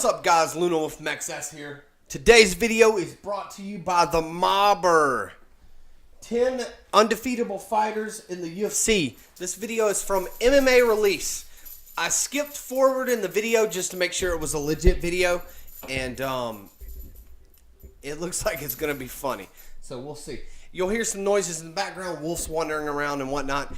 What's up, guys? Luna with MXS here. Today's video is brought to you by the Mobber. 10 undefeatable fighters in the UFC. This video is from MMA Release. I skipped forward in the video just to make sure it was a legit video, and it looks like it's going to be funny. So we'll see. You'll hear some noises in the background, wolves wandering around and whatnot.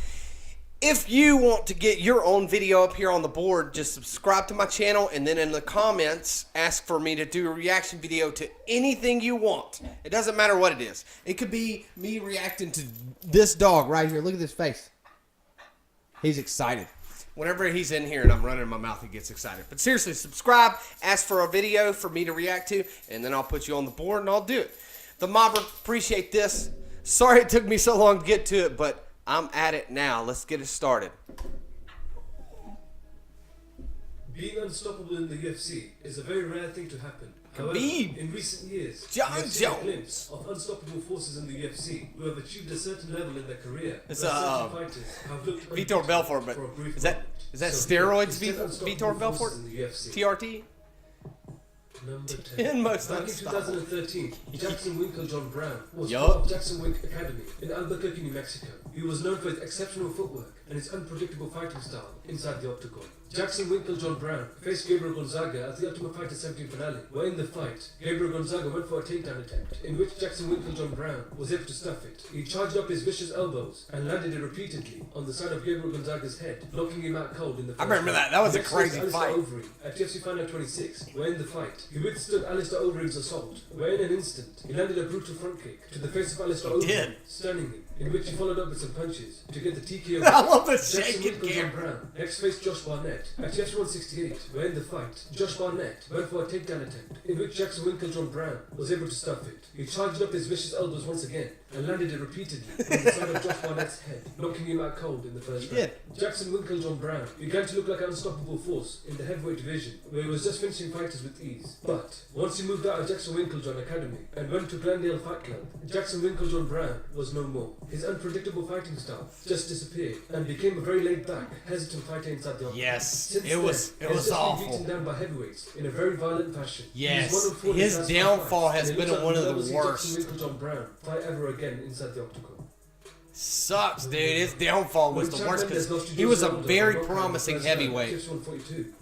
If you want to get your own video up here on the board, just subscribe to my channel, and then in the comments, ask for me to do a reaction video to anything you want. It doesn't matter what it is. It could be me reacting to this dog right here. Look at this face. He's excited. Whenever he's in here and I'm running my mouth, he gets excited. But seriously, subscribe, ask for a video for me to react to, and then I'll put you on the board and I'll do it. The Mobber, appreciate this. Sorry it took me so long to get to it, but I'm at it now. Let's get it started. Being unstoppable in the UFC is a very rare thing to happen. However, Khabib. in recent years, John we have seen a Jones. glimpse of unstoppable forces in the UFC who have achieved a certain level in their career. It's where certain fighters have looked Vitor unbeatable Belfort, but for a brief is that moment. steroids? here is 10 Vitor unstoppable Belfort? forces in the UFC. TRT? Number 10. 10 most Back in unstoppable. 2013, Jackson Winklejohn Brown was Yup. part of Jackson Wink Academy in Albuquerque, New Mexico. He was known for his exceptional footwork and his unpredictable fighting style inside the octagon. Jackson Winklejohn Brown faced Gabriel Gonzaga at the Ultimate Fighter 17 finale, where in the fight, Gabriel Gonzaga went for a takedown attempt, in which Jackson Winklejohn Brown was able to stuff it. He charged up his vicious elbows and landed it repeatedly on the side of Gabriel Gonzaga's head, knocking him out cold in the first I remember round. that. That was a Next crazy was fight. Alistair Overeem at UFC Final 26, where in the fight, he withstood Alistair Overeem's assault, where in an instant, he landed a brutal front kick to the face of Alistair Overeem, did. stunning him, in which he followed up with some punches to get the TKO. I love the Jackson shaking Winklejohn camera. Brown next faced Josh Barnett at UFC 168, where in the fight, Josh Barnett went for a takedown attempt, in which Jackson Winklejohn Brown was able to stuff it. He charged up his vicious elbows once again and landed it repeatedly on the side of Josh Barnett's head, knocking him out cold in the first round. Jackson Winklejohn Brown began to look like an unstoppable force in the heavyweight division, where he was just finishing fighters with ease. But once he moved out of Jackson Winklejohn Academy and went to Glendale Fight Club, Jackson Winklejohn Brown was no more. His unpredictable fighting style just disappeared and became a very laid-back, hesitant fighter inside the octagon. Yes, Since it was then, he has just been awful. beaten down by heavyweights in a very violent fashion. Yes, He's 1-4 in his last downfall five has fights, been and it looks one of like the we'll never worst. see Jackson Winklejohn Brown fight ever again inside the octagon. Sucks, dude. His downfall was the worst because he was a very promising heavyweight.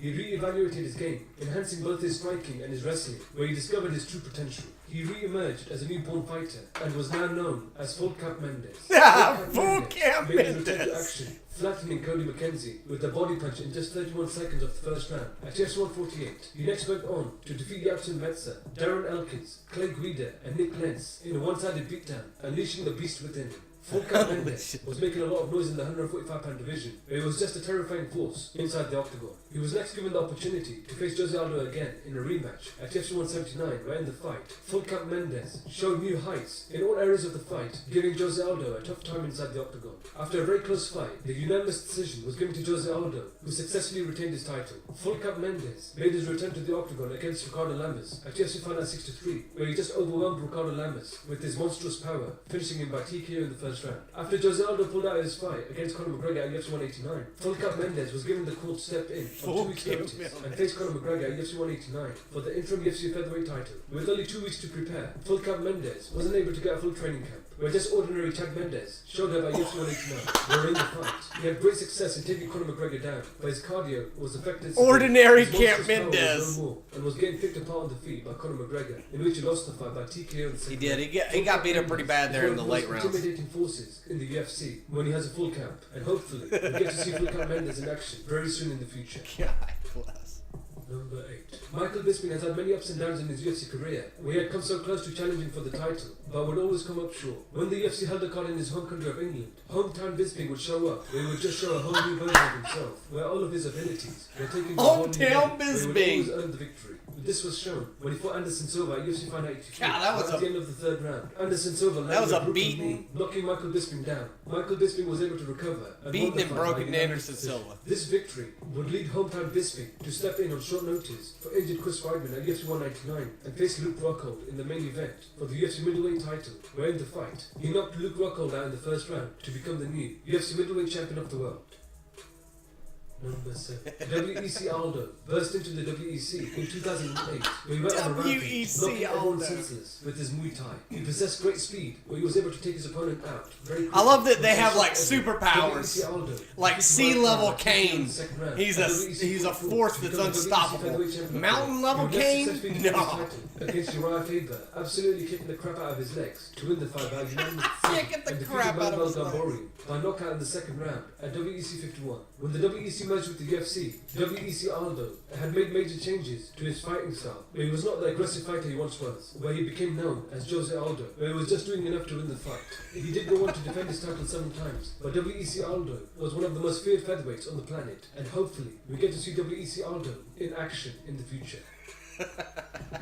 He re-evaluated his game, enhancing both his striking and his wrestling, where he discovered his true potential. He re-emerged as a newborn fighter and was now known as Full Cap Mendes. Full Cap made his return to Mendes. action, flattening Cody McKenzie with a body punch in just 31 seconds of the first round. At UFC 148, he next went on to defeat Yapson Metzer, Darren Elkins, Clay Guida, and Nick Lentz in a one-sided beatdown, unleashing the beast within him. Full Cap Mendes was making a lot of noise in the 145-pound division, where he was just a terrifying force inside the octagon. He was next given the opportunity to face Jose Aldo again in a rematch at UFC 179, where in the fight, Full Cap Mendes showed new heights in all areas of the fight, giving Jose Aldo a tough time inside the octagon. After a very close fight, the unanimous decision was given to Jose Aldo, who successfully retained his title. Full Cap Mendes made his return to the octagon against Ricardo Lamas at UFC Final 63, where he just overwhelmed Ricardo Lamas with his monstrous power, finishing him by TKO in the first round. After Jose Aldo pulled out his fight against Conor McGregor at UFC 189, Full Cap Mendes was given the call to step in on 2 weeks' notice and face Conor McGregor at UFC 189 for the interim UFC featherweight title. With only 2 weeks to prepare, Full Cap Mendes wasn't able to get a full training camp, where just ordinary Chad Mendes showed up at UFC 189, where in the fight, he had great success in taking Conor McGregor down, but his cardio was affected. Ordinary His Camp monstrous power was Mendes. no more, and was getting picked apart on the feet by Conor McGregor, in which he lost the fight by TKO in the second He did. round. He got beat up pretty bad there in the One of late most rounds. intimidating forces in the UFC when he has a full camp, and hopefully we'll get to see Full Cap Mendes in action very soon in the future. God bless. Number 8. Michael Bisping has had many ups and downs in his UFC career, where he had come so close to challenging for the title, but would always come up short. When the UFC held a card in his home country of England, hometown Bisping would show up, where he would just show a whole new version of himself, where all of his abilities were taken to a whole new Hometown level, where he would Bisping. always earn the victory. This was shown when he fought Anderson Silva at UFC Final 83. God, that was at a- the end of the third round. Anderson Silva landed was a brutal beating. knee, knocking Michael Bisping down. Michael Bisping was able to recover and Beating won the and fight broken by unanimous Anderson decision. Silva. This victory would lead hometown Bisping to step in on short notice for injured Chris Weidman at UFC 199 and face Luke Rockhold in the main event for the UFC middleweight title, where in the fight, he knocked Luke Rockhold out in the first round to become the new UFC middleweight champion of the world. Number 7. WEC Aldo burst into the WEC in 2008, where he went on a rampage, knocking everyone senseless with his Muay Thai. He possessed great speed, where he was able to take his opponent out very quickly. I love that they have like superpowers, WEC Aldo, like sea level Kane. He's a force that's unstoppable. Mountain level Kane? No. Against Uriah Faber, absolutely kicking the crap out of his legs to win the fight by unanimous Kicking the crap out of his legs. By knockout in the second round at WEC 51. When the WEC merged with the UFC, WEC Aldo had made major changes to his fighting style, where he was not the aggressive fighter he once was, where he became known as Jose Aldo, where he was just doing enough to win the fight. He did go on to defend his title 7 times, but WEC Aldo was one of the most feared featherweights on the planet, and hopefully we get to see WEC Aldo in action in the future.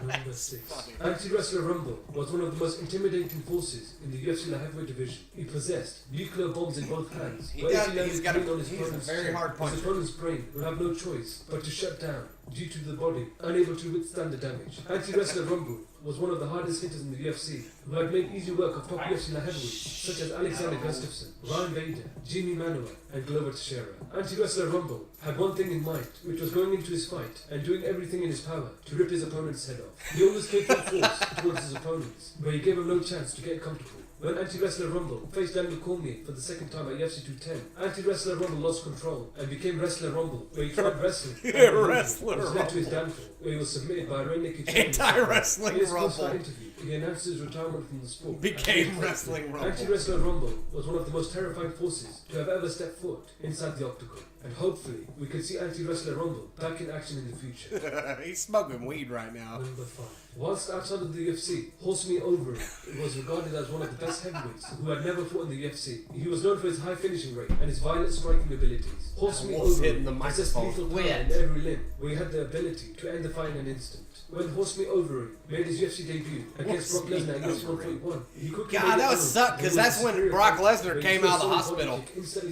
Number 6. Anti-Wrestler Rumble was one of the most intimidating forces in the UFC light heavyweight division. He possessed nuclear bombs in both hands. He's a very hard puncher. His opponent's brain would have no choice but to shut down due to the body unable to withstand the damage. Anti-Wrestler Rumble was one of the hardest hitters in the UFC, who had made easy work of top UFC light heavyweights such as Alexander Gustafsson, Ryan Bader, Jimmy Manuwa, and Glover Teixeira. Anti-Wrestler Rumble had one thing in mind, which was going into his fight and doing everything in his power to rip his opponent's head off. He always came full force towards his opponents, but he gave him no chance to get comfortable. When Anti-Wrestler Rumble faced Daniel Cormier for the second time at UFC 210, Anti-Wrestler Rumble lost control and became Wrestler Rumble, where he tried wrestling, which led to his downfall, where he was submitted by Ray Nicky. Anti-Wrestling In his Rumble. post-fight interview, he announced his retirement from the sport. Became Wrestling Rumble. Anti-Wrestler Rumble was one of the most terrifying forces to have ever stepped foot inside the octagon. And hopefully, we can see Anti-Wrestler Rumble back in action in the future. He's smoking weed right now. Number 5. Whilst outside of the UFC, Horsemeat Overeem was regarded as one of the best heavyweights who had never fought in the UFC. He was known for his high finishing rate and his violent striking abilities. Horsemeat Overeem possessed lethal power in every limb, where he had the ability to end the fight in an instant. When Horsemeat Overeem made his UFC debut against Brock Lesnar at UFC 141, he quickly that was suck, because that's when Brock Lesnar came out of the hospital.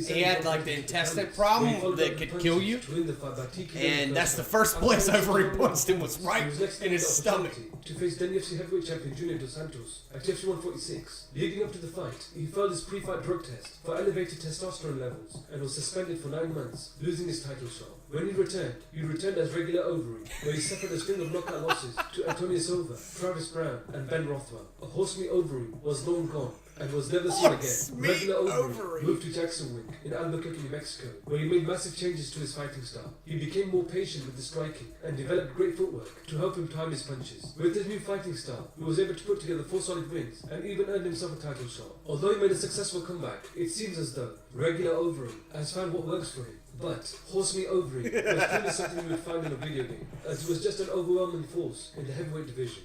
He had like the intestine problem that could kill you, and that's the first place Overeem punched him was right in his stomach. To face then UFC heavyweight champion Junior Dos Santos at UFC 146. Leading up to the fight, he failed his pre-fight drug test for elevated testosterone levels and was suspended for 9 months, losing his title shot. When he returned as regular Overeem, where he suffered a string of knockout losses to Antonio Silva, Travis Brown, and Ben Rothwell. Horsemeat Overeem was long gone and was never seen again. Regular Overeem moved to Jacksonville in Albuquerque, New Mexico, where he made massive changes to his fighting style. He became more patient with the striking and developed great footwork to help him time his punches. With his new fighting style, he was able to put together 4 solid wins and even earned himself a title shot. Although he made a successful comeback, it seems as though regular Overeem has found what works for him. But Horsemeat Overeem was truly something you would find in a video game, as he was just an overwhelming force in the heavyweight division.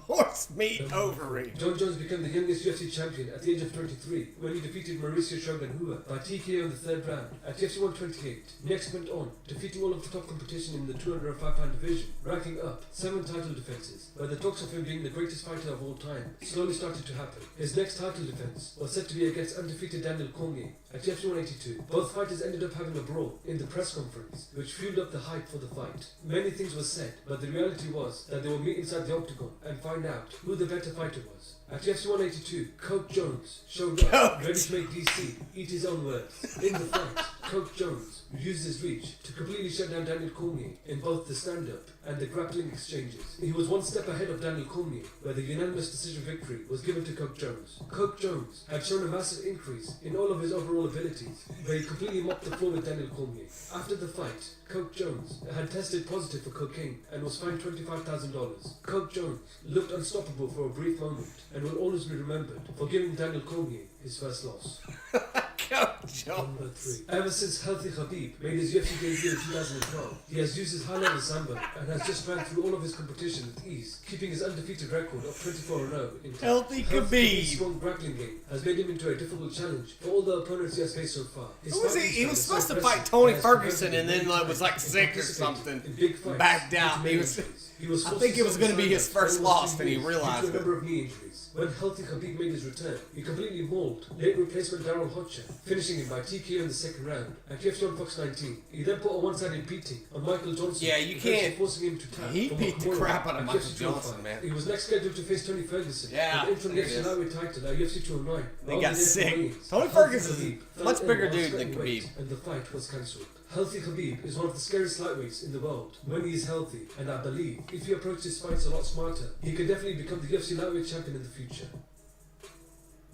Horsemeat Overeem. John Jones became the youngest UFC champion at the age of 23 when he defeated Mauricio Shogun Rua by TKO in the 3rd round at UFC 128. Next went on, defeating all of the top competition in the 205-pound division, racking up 7 title defenses, where the talks of him being the greatest fighter of all time slowly started to happen. His next title defense was set to be against undefeated Daniel Cormier at UFC 182. Both fighters ended up having a brawl in the press conference, which fueled up the hype for the fight. Many things were said, but the reality was that they would meet inside the octagon and find out who the better fighter was. At UFC 182, Coke Jones showed up, ready to make DC eat his own words. In the fight, Coke Jones used his reach to completely shut down Daniel Cormier in both the stand-up and the grappling exchanges. He was 1 step ahead of Daniel Cormier, where the unanimous decision victory was given to Coke Jones. Coke Jones had shown a massive increase in all of his overall abilities, where he completely mopped the floor with Daniel Cormier. After the fight, Coke Jones had tested positive for cocaine and was fined $25,000. Coke Jones looked unstoppable for a brief moment and will always be remembered for giving Daniel Cormier his first loss. Number 3. Ever since Healthy Khabib made his UFC debut in 2012, he has used his high-level samba and has just ran through all of his competition with ease, keeping his undefeated record of 24-0 intact. Healthy Khabib's Khabib. strong grappling game has made him into a difficult challenge for all the opponents he has faced so far. Who was he? He was supposed to fight Tony Ferguson and then was like sick or something. Backed out. I think it was going to be his first loss, and he realized it. Number of knee injuries. When Healthy Khabib made his return, he completely mauled late replacement Darrell Hodger, finishing him by TKO in the 2nd round at UFC on Fox 19. He then put a one-sided beating on Michael Johnson. Yeah, you can't. Forcing him to tap. He beat the crap out of Michael Johnson, man. He was next scheduled to face Tony Ferguson. Yeah, for the interim lightweight title at UFC 209. They got sick. Tony Ferguson, much bigger dude than Khabib. And the fight was cancelled. Healthy Khabib is one of the scariest lightweights in the world when he is healthy, and I believe if he approaches fights a lot smarter, he could definitely become the UFC lightweight champion in the future.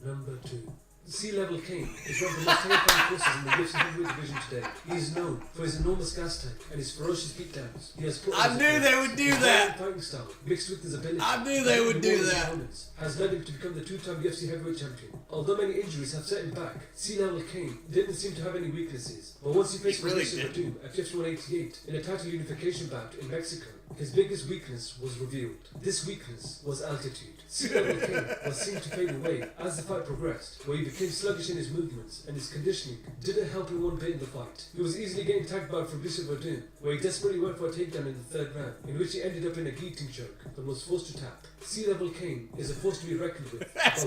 Number 2. Sea-Level Kane is one of the most terrifying forces in the UFC heavyweight division today. He is known for his enormous gas tank and his ferocious beatdowns. He has put I knew they would do that. Fighting style mixed with his ability. I knew they would do that. Has led him to become the 2-time UFC heavyweight champion. Although many injuries have set him back, Sea-Level Kane didn't seem to have any weaknesses. But once he faced Mauricio Verdun at UFC 188 in a title unification bout in Mexico, his biggest weakness was revealed. This weakness was altitude. Sea-Level Kane was seen to fade away as the fight progressed, where he became sluggish in his movements and his conditioning didn't help him one bit in the fight. He was easily getting tagged by Fabricio Verdun, where he desperately went for a takedown in the 3rd round, in which he ended up in a guillotine choke and was forced to tap. Sea-Level Kane is a force to be reckoned with. That's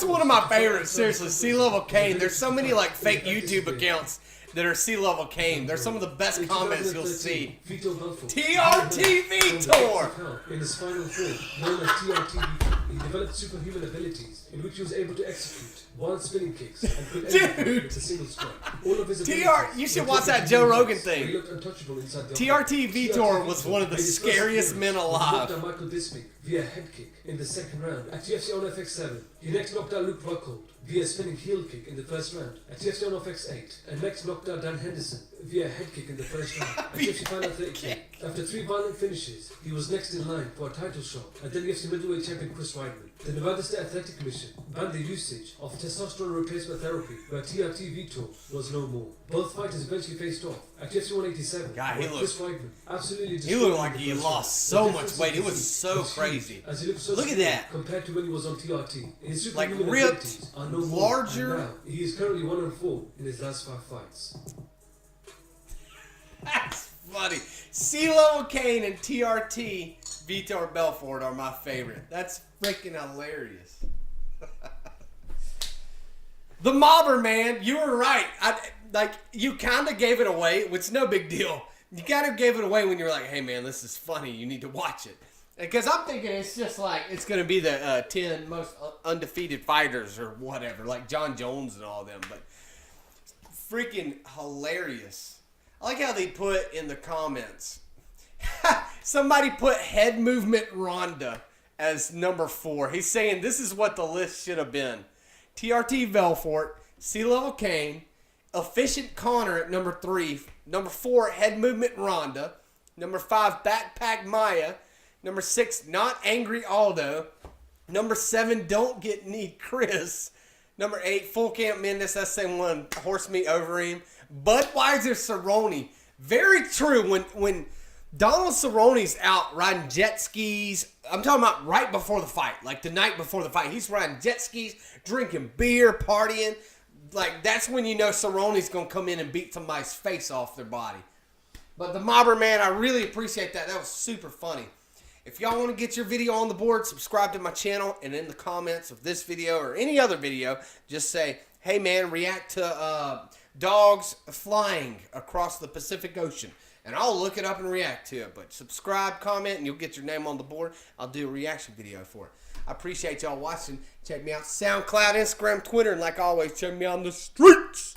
one of my favorites, seriously. Sea-Level Kane. There's so many like fake YouTube accounts that are Sea-Level Kane. They're some of the best comments you'll see. TRT Vitor! In his final form, known as TRT Vitor, he developed superhuman abilities in which he was able to execute wild spinning kicks and could Dude! with a single strike. All of his You should watch that Joe Rogan thing. He looked untouchable inside the TRT Vitor was one of the scariest men alive. He knocked out Michael Bisping via head kick in the 2nd round at UFC on FX7. He next knocked out Luke Rockhold via spinning heel kick in the 1st round at UFC on FX8, and next knocked out Dan Henderson via head kick in the 1st round at UFC Final 32. After 3 violent finishes, he was next in line for a title shot at then UFC middleweight champion Chris Weidman. The Nevada State Athletic Commission banned the usage of testosterone replacement therapy, where TRT Vitor was no more. Both fighters eventually faced off at UFC 187. God, Chris Weidman absolutely he looked like he lost so much weight. It was so crazy. As he looked so Look at that. compared to when he was on TRT. His Like superhuman ripped, abilities are no more, larger. and now he is currently 1-4 in his last 5 fights. That's funny. Sea-Level Kane and TRT Vitor Belfort are my favorite. That's freaking hilarious. The Mobber, man, you were right. You kind of gave it away, which is no big deal. You kind of gave it away when you were like, hey, man, this is funny. You need to watch it. Because I'm thinking it's just like, it's going to be the 10 most undefeated fighters or whatever, like John Jones and all them. But freaking hilarious. I like how they put in the comments. Somebody put head movement Ronda as number 4. He's saying this is what the list should have been. TRT Belfort, Sea-Level Kane, Efficient Connor at number 3, number 4, head movement Ronda, number 5, Backpack Maya, number 6, Not Angry Aldo, number 7, Don't Get Knee Chris, number 8, Full Camp Mendes, that's the same one, Horse Meat Overeem, Budweiser Cerrone. Very true. When Donald Cerrone's out riding jet skis, I'm talking about right before the fight, like the night before the fight. He's riding jet skis, drinking beer, partying. Like, that's when you know Cerrone's going to come in and beat somebody's face off their body. But the Mobber, man, I really appreciate that. That was super funny. If y'all want to get your video on the board, subscribe to my channel, and in the comments of this video or any other video, just say, hey, man, react to dogs flying across the Pacific Ocean. And I'll look it up and react to it. But subscribe, comment, and you'll get your name on the board. I'll do a reaction video for it. I appreciate y'all watching. Check me out SoundCloud, Instagram, Twitter, and like always, check me out on the streets.